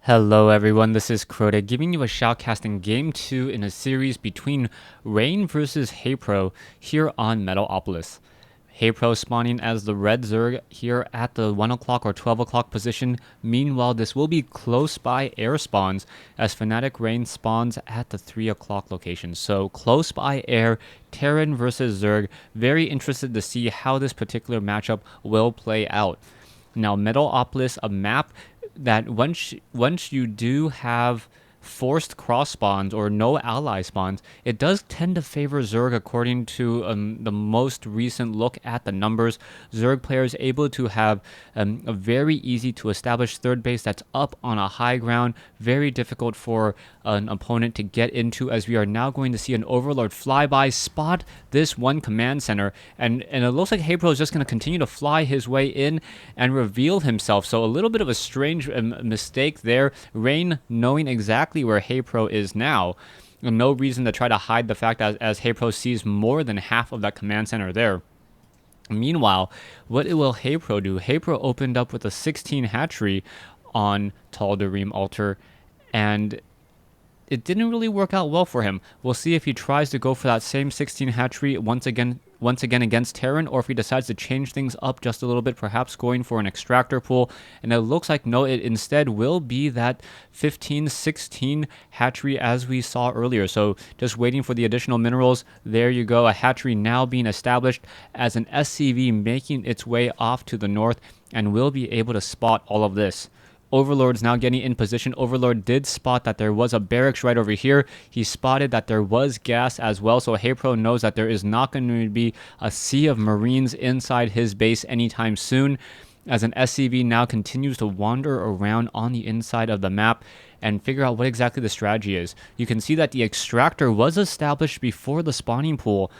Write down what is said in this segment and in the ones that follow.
Hello everyone, this is Crota giving you a shoutcast in Game 2 in a series between Rain versus Haypro here on Metalopolis. Haypro spawning as the red Zerg here at the 1 o'clock or 12 o'clock position. Meanwhile, this will be close by air spawns as Fnatic Rain spawns at the 3 o'clock location. So close by air, Terran versus Zerg. Very interested to see how this particular matchup will play out. Now, Metalopolis, a map that once you do have forced cross spawns or no ally spawns, it does tend to favor Zerg according to the most recent look at the numbers. Zerg players able to have a very easy to establish third base that's up on a high ground, very difficult for an opponent to get into, as we are now going to see an Overlord flyby spot this one command center, and it looks like Haypro is just going to continue to fly his way in and reveal himself. So a little bit of a strange mistake there. Rain knowing exactly where Haypro is now. No reason to try to hide the fact as Haypro sees more than half of that command center there. Meanwhile, what will Haypro do? Haypro opened up with a 16 hatchery on Tal'Darim Altar, and it didn't really work out well for him. We'll see if he tries to go for that same 16 hatchery once again against Terran, or if he decides to change things up just a little bit, perhaps going for an extractor pool. And it looks like no, it instead will be that 15-16 hatchery as we saw earlier. So just waiting for the additional minerals. There you go, a hatchery now being established as an SCV making its way off to the north, and will be able to spot all of this. Overlord's now getting in position. Overlord did spot that there was a barracks right over here. He spotted that there was gas as well, so Haypro knows that there is not going to be a sea of Marines inside his base anytime soon, as an SCV now continues to wander around on the inside of the map and figure out what exactly the strategy is. You can see that the extractor was established before the spawning pool,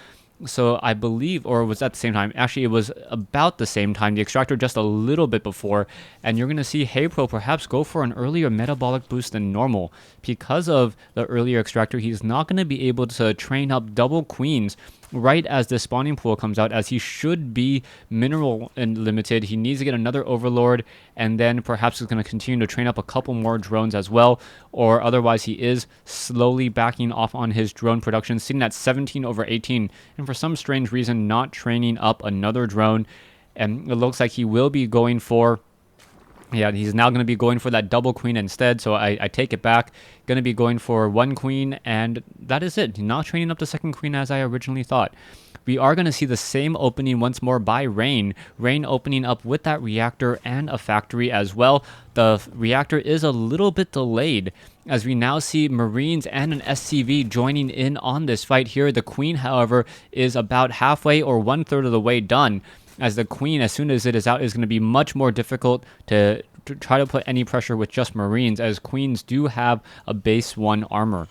so I believe, or it was at the same time, actually it was about the same time, the extractor just a little bit before, and you're going to see Haypro perhaps go for an earlier metabolic boost than normal. Because of the earlier extractor, he's not going to be able to train up double queens right as the spawning pool comes out, as he should be mineral and limited. He needs to get another Overlord, and then perhaps he's going to continue to train up a couple more drones as well, or otherwise he is slowly backing off on his drone production, sitting at 17/18, and for some strange reason not training up another drone. And it looks like he will be going for, yeah, he's now going to be going for that double queen instead, so I take it back. Going to be going for one queen, and that is it. Not training up the second queen as I originally thought. We are going to see the same opening once more by Rain. Rain opening up with that reactor and a factory as well. The reactor is a little bit delayed, as we now see Marines and an SCV joining in on this fight here. The queen, however, is about halfway or 1/3 of the way done, as the queen, as soon as it is out, is going to be much more difficult to try to put any pressure with just Marines, as queens do have a base 1 armor.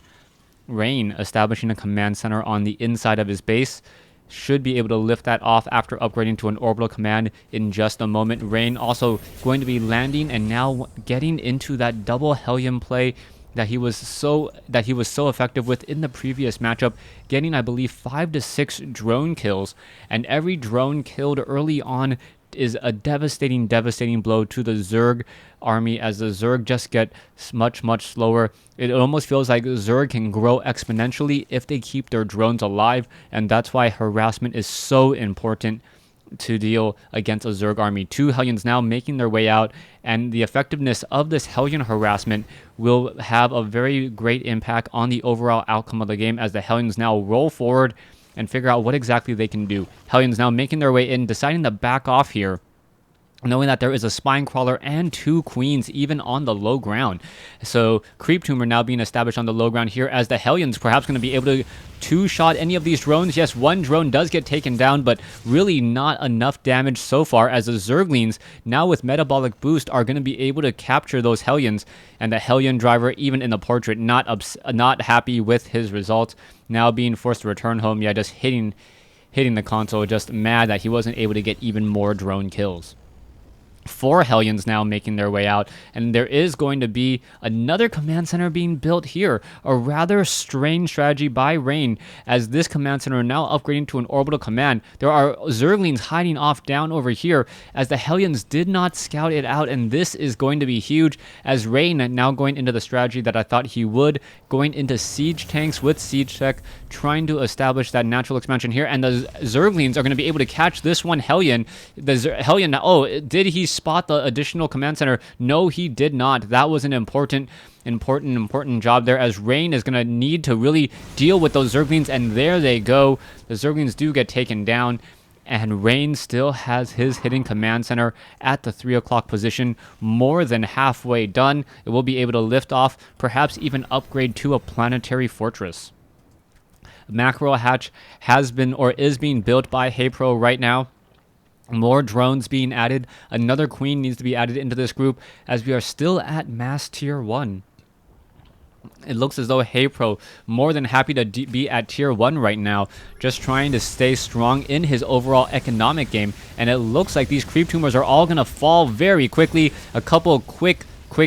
Rain establishing a command center on the inside of his base. Should be able to lift that off after upgrading to an orbital command in just a moment. Rain also going to be landing and now getting into that double Hellion play that he was so effective with in the previous matchup, getting, I believe, 5 to 6 drone kills, and every drone killed early on is a devastating blow to the Zerg army, as the Zerg just get much slower. It almost feels like Zerg can grow exponentially if they keep their drones alive, and that's why harassment is so important to deal against a Zerg army. 2 Hellions now making their way out, and the effectiveness of this Hellion harassment will have a very great impact on the overall outcome of the game, as the Hellions now roll forward and figure out what exactly they can do. Hellions now making their way in, deciding to back off here, knowing that there is a spine crawler and 2 queens even on the low ground. So creep tumor now being established on the low ground here, as the Hellions perhaps going to be able to 2-shot any of these drones. Yes, 1 drone does get taken down, but really not enough damage so far, as the Zerglings now with metabolic boost are going to be able to capture those Hellions, and the Hellion driver, even in the portrait, not happy with his results, now being forced to return home. Yeah, just hitting the console, just mad that he wasn't able to get even more drone kills. 4 Hellions now making their way out, and there is going to be another command center being built here. A rather strange strategy by Rain, as this command center now upgrading to an orbital command. There are Zerglings hiding off down over here, as the Hellions did not scout it out, and this is going to be huge, as Rain now going into the strategy that I thought he would, going into siege tanks with siege tech, trying to establish that natural expansion here, and the Zerglings are going to be able to catch this one Hellion. The Hellion, oh, did he spot the additional command center? No, he did not. That was an important job there, as Rain is going to need to really deal with those Zerglings, and there they go. The Zerglings do get taken down, and Rain still has his hidden command center at the 3 o'clock position, more than halfway done. It will be able to lift off, perhaps even upgrade to a planetary fortress. Mackerel hatch has been or is being built by Haypro right now. More drones being added. Another queen needs to be added into this group, as we are still at mass tier 1. It looks as though Haypro more than happy to be at tier 1 right now, just trying to stay strong in his overall economic game. And it looks like these creep tumors are all going to fall very quickly. A couple quick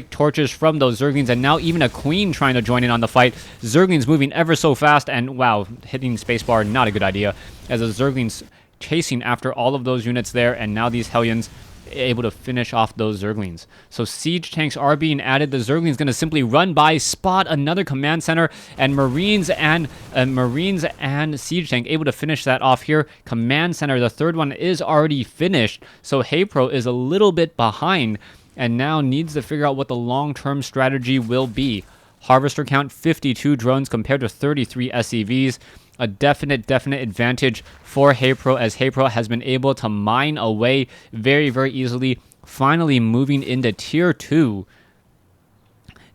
torches from those Zerglings, and now even a queen trying to join in on the fight. Zerglings moving ever so fast, and wow, hitting spacebar, not a good idea, as the Zerglings chasing after all of those units there, and now these Hellions able to finish off those Zerglings. So siege tanks are being added. The Zerglings going to simply run by, spot another command center, and Marines and siege tank able to finish that off here. Command center, the third one, is already finished, so Haypro is a little bit behind, and now needs to figure out what the long-term strategy will be. Harvester count 52 drones compared to 33 SCVs. A definite advantage for Haypro, as Haypro has been able to mine away very easily, finally moving into tier 2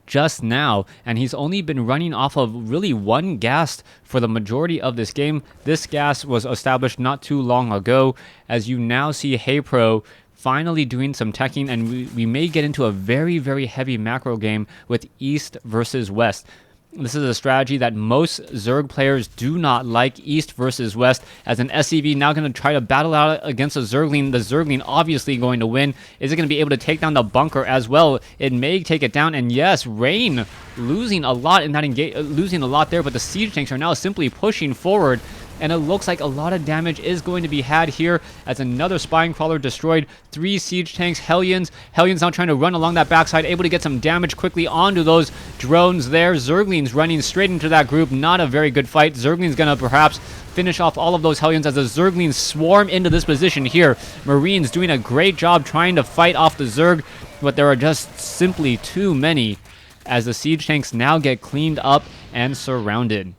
just now, and he's only been running off of really one gas for the majority of this game. This gas was established not too long ago, as you now see Haypro finally doing some teching, and we may get into a very heavy macro game with East versus West. This is a strategy that most Zerg players do not like, East versus West, as an SCV now going to try to battle out against a Zergling. The Zergling obviously going to win. Is it going to be able to take down the bunker as well? It may take it down, and yes, Rain losing a lot in that losing a lot there, but the siege tanks are now simply pushing forward, and it looks like a lot of damage is going to be had here, as another spine crawler destroyed. 3 siege tanks, Hellions now trying to run along that backside, able to get some damage quickly onto those drones there. Zerglings running straight into that group, not a very good fight. Zerglings gonna perhaps finish off all of those Hellions as the Zerglings swarm into this position here. Marines doing a great job trying to fight off the Zerg, but there are just simply too many, as the siege tanks now get cleaned up and surrounded.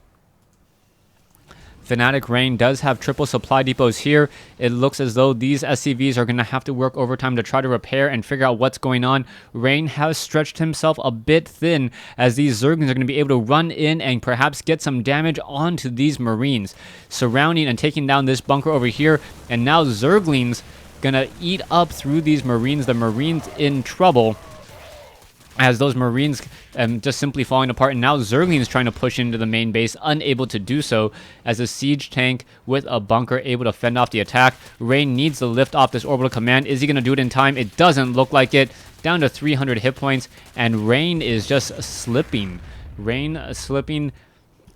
Fnatic Rain does have triple supply depots here. It looks as though these SCVs are going to have to work overtime to try to repair and figure out what's going on. Rain has stretched himself a bit thin, as these Zerglings are going to be able to run in and perhaps get some damage onto these Marines, surrounding and taking down this bunker over here. And now Zerglings going to eat up through these Marines. The Marines in trouble, as those Marines just simply falling apart, and now Zerglings trying to push into the main base, unable to do so, as a siege tank with a bunker able to fend off the attack. Rain needs to lift off this orbital command. Is he going to do it in time? It doesn't look like it. Down to 300 hit points, and Rain is just slipping. Rain slipping,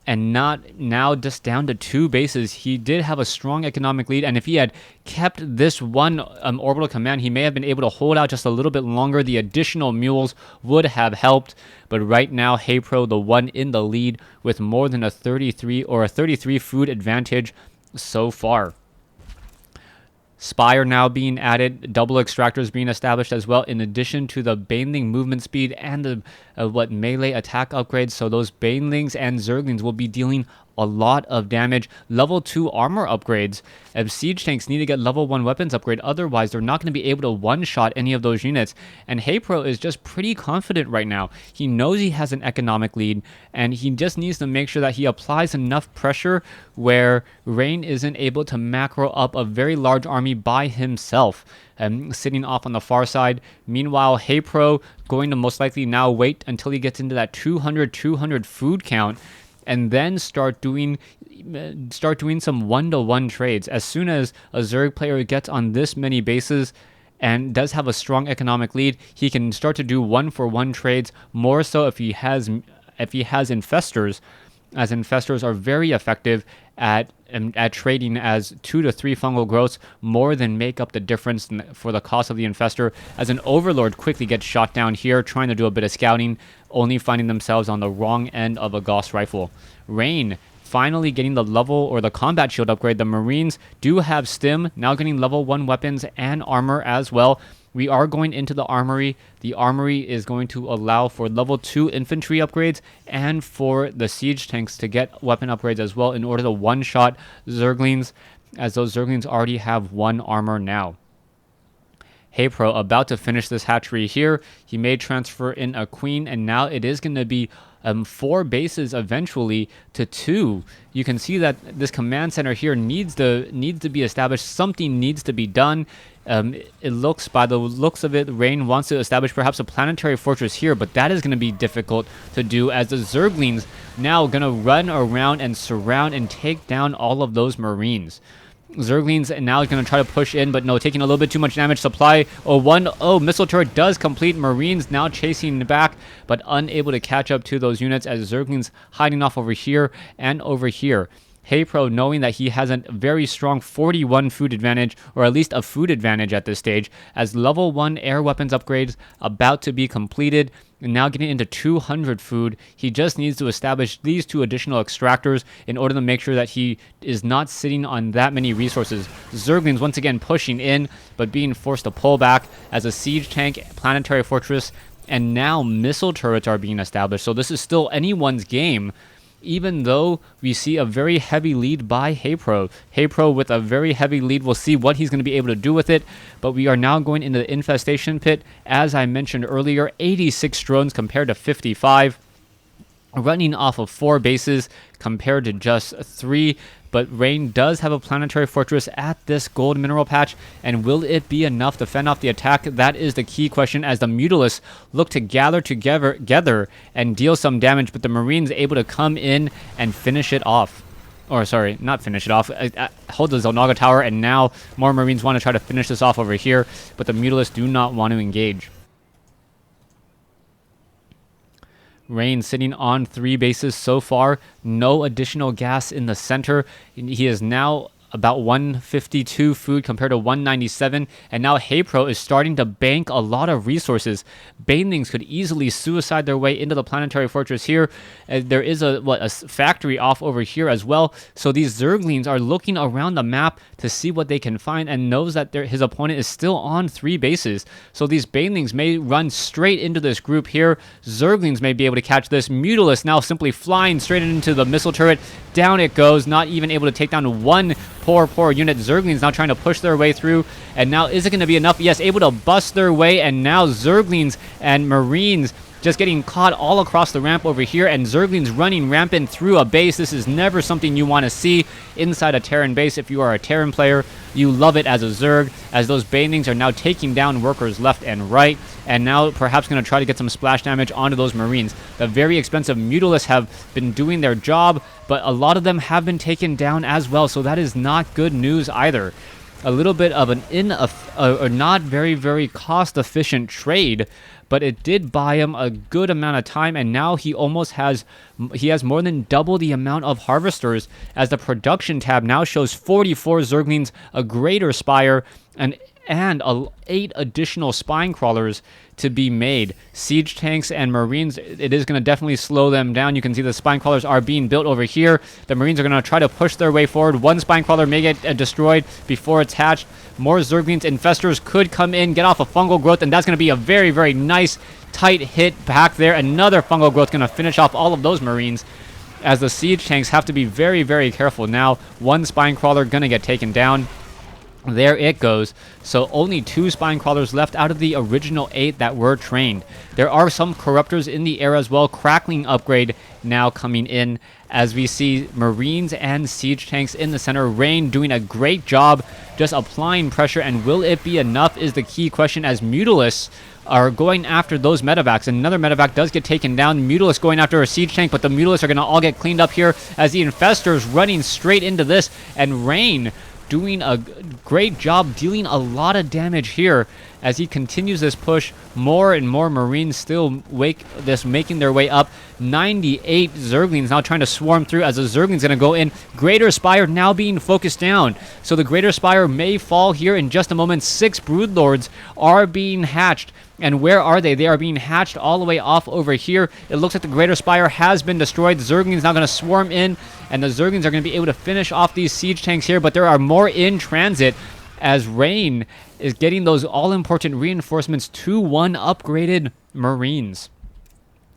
and not now just down to 2 bases. He did have a strong economic lead, and if he had kept this one orbital command, he may have been able to hold out just a little bit longer. The additional mules would have helped, but right now Haypro, the one in the lead, with more than a 33 food advantage so far. Spire now being added, double extractors being established as well, in addition to the Baneling movement speed and the melee attack upgrades. So those Banelings and Zerglings will be dealing a lot of damage. Level 2 armor upgrades. Siege tanks need to get level 1 weapons upgrade, otherwise they're not going to be able to one-shot any of those units. And Haypro is just pretty confident right now. He knows he has an economic lead, and he just needs to make sure that he applies enough pressure where Rain isn't able to macro up a very large army by himself, sitting off on the far side. Meanwhile, Haypro going to most likely now wait until he gets into that 200 food count, and then start doing some one-to-one trades. As soon as a Zerg player gets on this many bases and does have a strong economic lead. He can start to do 1-for-1 trades, more so if he has infestors, as infestors are very effective at trading, as 2 to 3 fungal growths more than make up the difference for the cost of the infestor, as an overlord quickly gets shot down here trying to do a bit of scouting, only finding themselves on the wrong end of a Gauss rifle. Rain finally getting the level or the combat shield upgrade. The Marines do have stim, now getting level 1 weapons and armor as well. We are going into the armory. The armory is going to allow for level 2 infantry upgrades and for the siege tanks to get weapon upgrades as well in order to one-shot Zerglings, as those Zerglings already have 1 armor now. Haypro about to finish this hatchery here. He may transfer in a queen, and now it is going to be 4 bases eventually to 2. You can see that this command center here needs to be established. Something needs to be done. It looks, by the looks of it, Rain wants to establish perhaps a planetary fortress here, but that is going to be difficult to do, as the Zerglings now going to run around and surround and take down all of those Marines. Zerglings now is going to try to push in, but no, taking a little bit too much damage. Supply, missile turret does complete. Marines now chasing back, but unable to catch up to those units, as Zerglings hiding off over here and over here. Haypro, knowing that he has a very strong 41 food advantage, or at least a food advantage at this stage, as level 1 air weapons upgrades about to be completed, and now getting into 200 food. He just needs to establish these 2 additional extractors in order to make sure that he is not sitting on that many resources. Zerglings once again pushing in, but being forced to pull back, as a siege tank, planetary fortress, and now missile turrets are being established. So this is still anyone's game, even though we see a very heavy lead by Haypro. Haypro with a very heavy lead. We'll see what he's going to be able to do with it, but we are now going into the infestation pit. As I mentioned earlier, 86 drones compared to 55, running off of 4 bases compared to just 3. But Rain does have a planetary fortress at this gold mineral patch, and will it be enough to fend off the attack? That is the key question, as the Mutalisks look to gather together and deal some damage, but the Marines able to come in and finish it off. Or sorry, not finish it off, hold the Zelnaga Tower, and now more Marines want to try to finish this off over here, but the Mutalisks do not want to engage. Rain sitting on 3 bases so far. No additional gas in the center. He is now about 152 food compared to 197, and now Haypro is starting to bank a lot of resources. Banelings could easily suicide their way into the planetary fortress here. There is a factory off over here as well, so these Zerglings are looking around the map to see what they can find, and knows that his opponent is still on 3 bases. So these Banelings may run straight into this group here. Zerglings may be able to catch this. Mutalisks now simply flying straight into the missile turret. Down it goes, not even able to take down one poor unit. Zerglings now trying to push their way through, and now is it going to be enough? Yes, able to bust their way, and now Zerglings and Marines just getting caught all across the ramp over here, and Zerglings running rampant through a base. This is never something you want to see inside a Terran base. If you are a Terran player, you love it as a Zerg, as those Banelings are now taking down workers left and right, and now perhaps going to try to get some splash damage onto those Marines. The very expensive Mutalisks have been doing their job, but a lot of them have been taken down as well, so that is not good news either. A little bit of a not very cost-efficient trade, but it did buy him a good amount of time, and now he has more than double the amount of harvesters, as the production tab now shows 44 Zerglings, a greater spire, and 8 additional spine crawlers to be made. Siege tanks and Marines, it is going to definitely slow them down. You can see the spine crawlers are being built over here. The Marines are going to try to push their way forward. One spine crawler may get destroyed before it's hatched. More Zerglings, infestors could come in, get off a fungal growth, and that's going to be a very nice tight hit back there. Another fungal growth going to finish off all of those Marines, as the siege tanks have to be very careful now. One spine crawler going to get taken down. There it goes. So only 2 spine crawlers left out of the original 8 that were trained. There are some corruptors in the air as well. Crackling upgrade now coming in, as we see Marines and siege tanks in the center. Rain doing a great job just applying pressure, and will it be enough is the key question, as Mutalisks are going after those medevacs. Another medevac does get taken down. Mutalisks going after a siege tank, but the Mutalisks are going to all get cleaned up here, as the infestors running straight into this, and Rain doing a great job dealing a lot of damage here, as he continues this push. More and more Marines still making their way up. 98 Zerglings now trying to swarm through as the Zerglings going to go in. Greater Spire now being focused down. So the Greater Spire may fall here in just a moment. 6 Broodlords are being hatched. And where are they? They are being hatched all the way off over here. It looks like the Greater Spire has been destroyed. The Zerglings now going to swarm in, and the Zerglings are going to be able to finish off these siege tanks here, but there are more in transit as Rain is getting those all-important reinforcements to 1 upgraded Marines.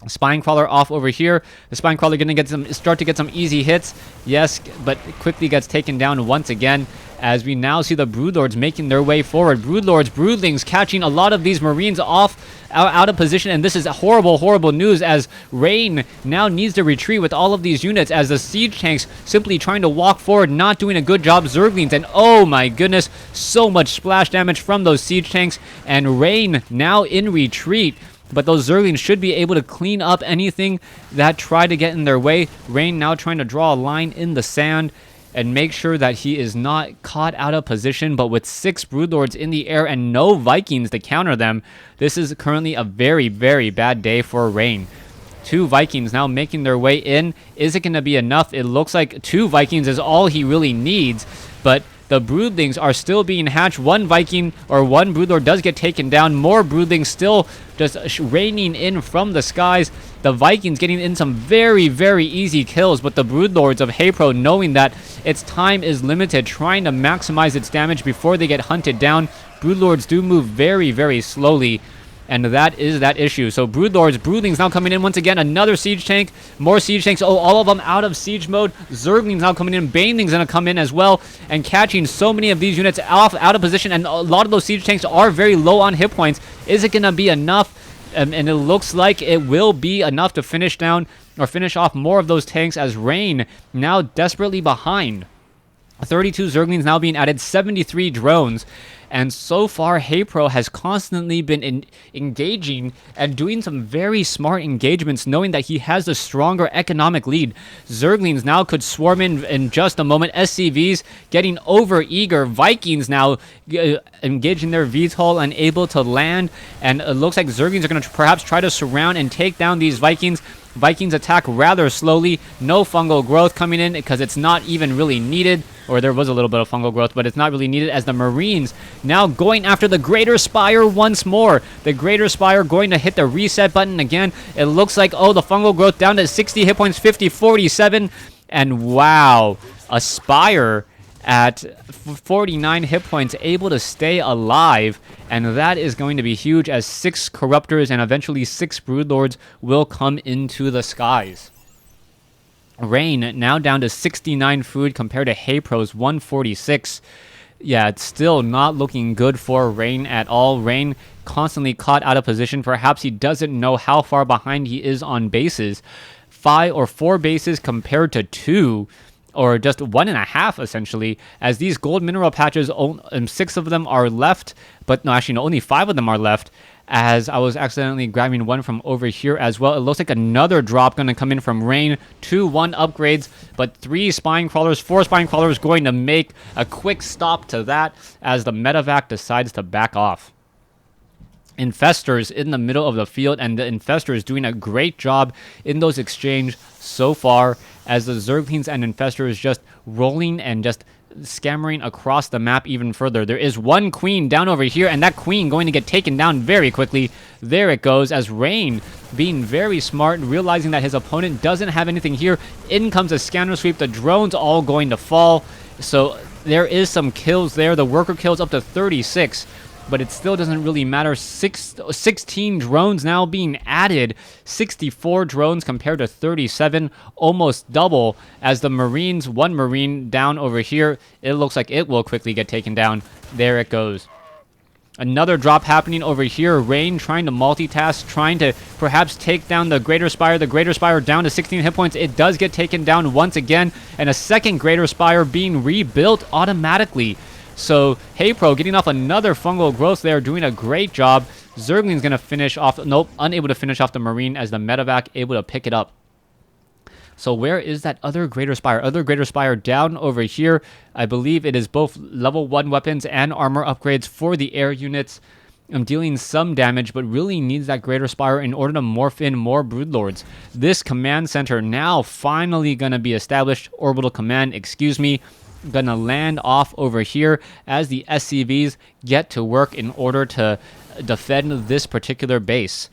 Spine Crawler off over here. The Spine Crawler going to start to get some easy hits. Yes, but quickly gets taken down once again as we now see the Broodlords making their way forward. Broodlords, Broodlings catching a lot of these Marines out of position, and this is horrible, horrible news as Rain now needs to retreat with all of these units as the siege tanks simply trying to walk forward, not doing a good job. Zerglings, and oh my goodness, so much splash damage from those siege tanks, and Rain now in retreat. But those Zerglings should be able to clean up anything that tried to get in their way. Rain now trying to draw a line in the sand and make sure that he is not caught out of position. But with 6 Broodlords in the air and no Vikings to counter them, this is currently a very, very bad day for Rain. 2 Vikings now making their way in. Is it going to be enough? It looks like 2 Vikings is all he really needs. But the Broodlings are still being hatched. 1 Viking or 1 Broodlord does get taken down. More Broodlings still just raining in from the skies. The Vikings getting in some very, very easy kills, but the Broodlords of Haypro, knowing that its time is limited, trying to maximize its damage before they get hunted down. Broodlords do move very, very slowly, and that is that issue. So Broodlords, Broodlings now coming in once again. Another siege tank, more siege tanks. Oh, all of them out of siege mode. Zerglings now coming in. Banelings gonna come in as well and catching so many of these units out of position. And a lot of those siege tanks are very low on hit points. Is it gonna be enough? And it looks like it will be enough to finish down or finish off more of those tanks as Rain now desperately behind. 32 Zerglings now being added, 73 drones. And so far, Haypro has constantly been engaging and doing some very smart engagements, knowing that he has a stronger economic lead. Zerglings now could swarm in just a moment. SCVs getting over-eager. Vikings now engaging their VTOL and able to land. And it looks like Zerglings are going to perhaps try to surround and take down these Vikings. Vikings attack rather slowly. No fungal growth coming in because it's not even really needed. Or there was a little bit of fungal growth, but it's not really needed as the Marines now going after the Greater Spire once more. The Greater Spire going to hit the reset button again. It looks like, oh, the fungal growth down to 60 hit points, 50, 47. And wow, a Spire at 49 hit points able to stay alive. And that is going to be huge as 6 Corruptors and eventually 6 Broodlords will come into the skies. Rain now down to 69 food compared to Haypro's 146. Yeah, it's still not looking good for Rain at all. Rain constantly caught out of position. Perhaps he doesn't know how far behind he is on bases. 5 or 4 bases compared to 2, or just 1.5 essentially, as these gold mineral patches, 6 of them are left, but no, actually no, only 5 of them are left, as I was accidentally grabbing one from over here as well. It looks like another drop going to come in from Rain. 2-1 upgrades, but 3 Spine Crawlers, 4 Spine Crawlers going to make a quick stop to that as the medevac decides to back off. Infestors in the middle of the field, and the Infestors doing a great job in those exchange so far, as the Zerglings and Infestors just rolling and just scammering across the map even further. There is 1 Queen down over here, and that Queen going to get taken down very quickly. There it goes, as Rain being very smart, realizing that his opponent doesn't have anything here. In comes a scanner sweep. The drones all going to fall. So there is some kills there. The worker kills up to 36. But it still doesn't really matter. 16 drones now being added. 64 drones compared to 37. Almost double as the Marines, 1 Marine down over here. It looks like it will quickly get taken down. There it goes. Another drop happening over here. Rain trying to multitask, trying to perhaps take down the Greater Spire. The Greater Spire down to 16 hit points. It does get taken down once again. And a second Greater Spire being rebuilt automatically. So Haypro getting off another fungal growth there, doing a great job. Zergling's going to finish off, nope, unable to finish off the Marine as the medevac able to pick it up. So where is that other Greater Spire? Other Greater Spire down over here. I believe it is both level 1 weapons and armor upgrades for the air units. dealing some damage, but really needs that Greater Spire in order to morph in more Broodlords. This command center now finally going to be established. Orbital command, excuse me, going to land off over here as the SCVs get to work in order to defend this particular base.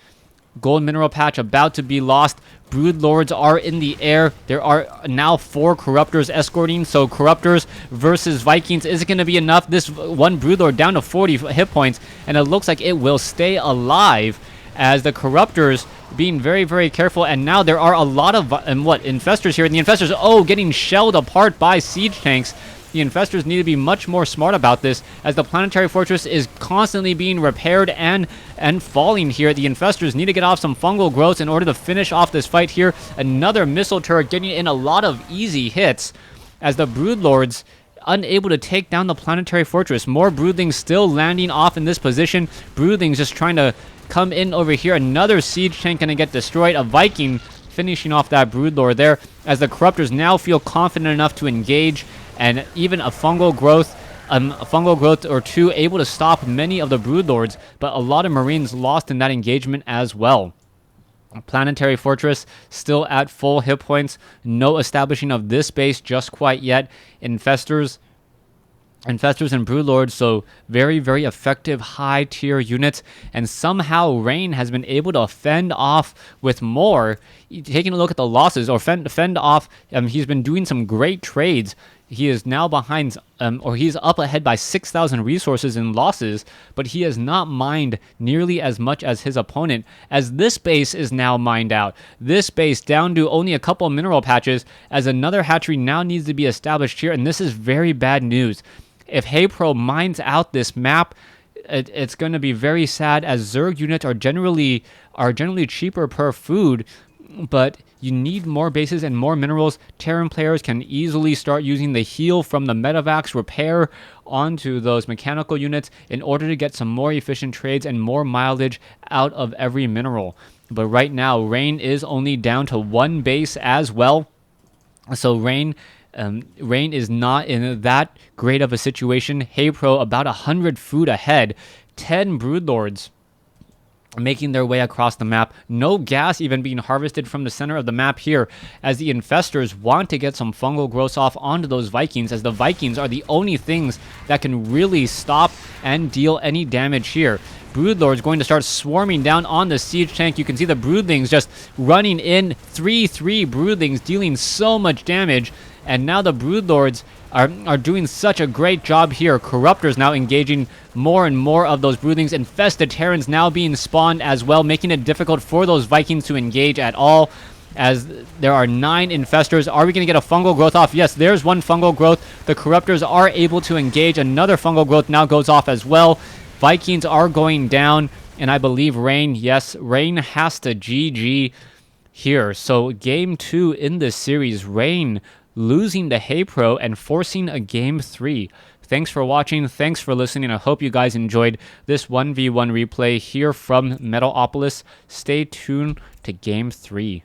Gold mineral patch about to be lost. Broodlords are in the air. There are now 4 Corruptors escorting, so Corruptors versus Vikings isn't going to be enough. This one Broodlord down to 40 hit points, and it looks like it will stay alive as the Corruptors being very, very careful. And now there are a lot of Infestors here, and the Infestors, getting shelled apart by siege tanks. The Infestors need to be much more smart about this, as the Planetary Fortress is constantly being repaired and falling here. The Infestors need to get off some fungal growths in order to finish off this fight here. Another missile turret getting in a lot of easy hits, as the Broodlords unable to take down the Planetary Fortress. More Broodlings still landing off in this position. Broodlings just trying to come in over here. Another siege tank going to get destroyed. A Viking finishing off that Broodlord there, as the Corruptors now feel confident enough to engage, and even a fungal growth or 2 able to stop many of the Broodlords, but a lot of Marines lost in that engagement as well. Planetary Fortress still at full hit points. No establishing of this base just quite yet. Infestors and Broodlords, so very, very effective high tier units, and somehow Rain has been able to fend off with more. Taking a look at the losses, or fend off, he's been doing some great trades. He is now behind, or he's up ahead by 6,000 resources in losses, but he has not mined nearly as much as his opponent, as this base is now mined out. This base down to only a couple mineral patches, as another hatchery now needs to be established here, and this is very bad news. If Haypro mines out this map, it's going to be very sad, as Zerg units are generally cheaper per food, but you need more bases and more minerals. Terran players can easily start using the heal from the Metavax repair onto those mechanical units in order to get some more efficient trades and more mileage out of every mineral. But right now, Rain is only down to 1 base as well. So Rain is not in that great of a situation. Haypro about 100 food ahead. 10 Broodlords making their way across the map. No gas even being harvested from the center of the map here, as the Infestors want to get some fungal growth off onto those Vikings, as the Vikings are the only things that can really stop and deal any damage here. Broodlords going to start swarming down on the siege tank. You can see the Broodlings just running in. 3-3 Broodlings dealing so much damage, and now the Broodlords are doing such a great job here. Corruptors now engaging more and more of those Broodlings. Infested Terrans now being spawned as well, making it difficult for those Vikings to engage at all, as there are 9 Infestors. Are we going to get a fungal growth off? Yes, there's one fungal growth. The Corruptors are able to engage. Another fungal growth now goes off as well. Vikings are going down, and I believe Rain, yes, Rain has to GG here. So game 2 in this series, Rain losing to Haypro and forcing a game 3. Thanks for watching. Thanks for listening. I hope you guys enjoyed this 1v1 replay here from Metalopolis. Stay tuned to game 3.